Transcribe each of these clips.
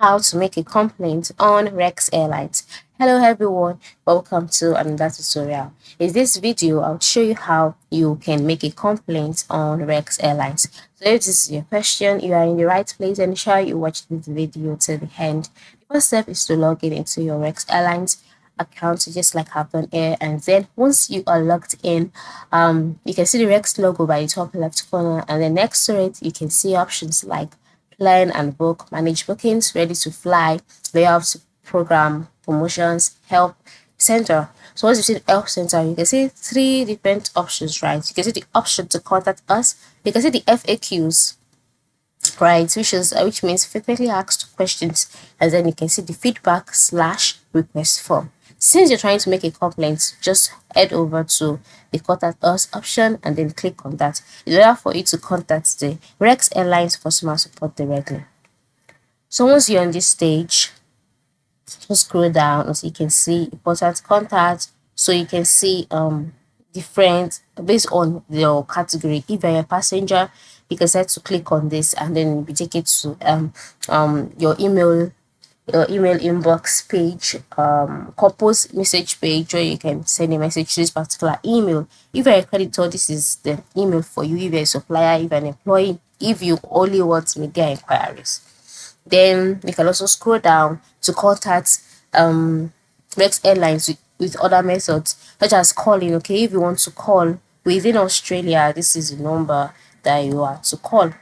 How to make a complaint on Rex Airlines. Hello everyone, welcome to another tutorial. In this video, I'll show you how you can make a complaint on Rex Airlines. So if this is your question, you are in the right place and ensure you watch this video to the end. The first step is to log in into your Rex Airlines account just like I've done here, and then once you are logged in, you can see the Rex logo by the top left corner, and then next to it you can see options like plan and book, manage bookings, ready to fly, layout, program, promotions, help center. So once you see the help center, you can see three different options, right? You can see the option to contact us. You can see the FAQs, right, which means frequently asked questions, and then you can see the feedback slash request form. Since you're trying to make a complaint, just head over to the contact us option and then click on that. In order for you to contact the Rex Airlines customer support directly. So once you're on this stage, just scroll down so you can see important contact. So you can see different based on your category. If you're a passenger, you can set to click on this and then be taken to your email inbox page, compose message page where you can send a message to this particular email. If you're a creditor, this is the email for you. If you're a supplier, if you're an employee, if you only want media inquiries. Then you can also scroll down to contact Rex Airlines with other methods such as calling. Okay, if you want to call within Australia, this is the number that you are to call.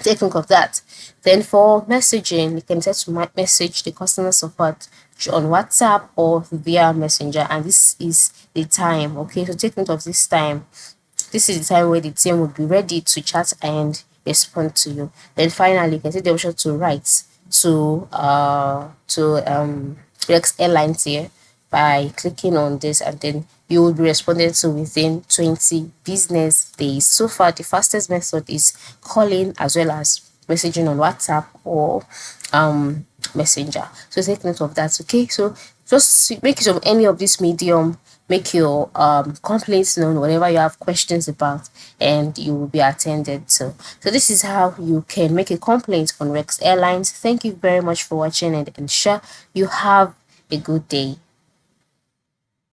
Take note of that. Then for messaging, you can set to message the customer support on WhatsApp or via Messenger, and this is the time. Okay, so take note of this time. This is the time where the team will be ready to chat and respond to you. Then finally, you can see the option to write to Rex Airlines here by clicking on this, and then you will be responded to within 20 business days. So far, the fastest method is calling as well as messaging on WhatsApp or Messenger. So take note of that. Okay, so just make use of any of this medium, make your complaints known, whatever you have questions about, and you will be attended to. So this is how you can make a complaint on Rex Airlines. Thank you very much for watching, and ensure you have a good day.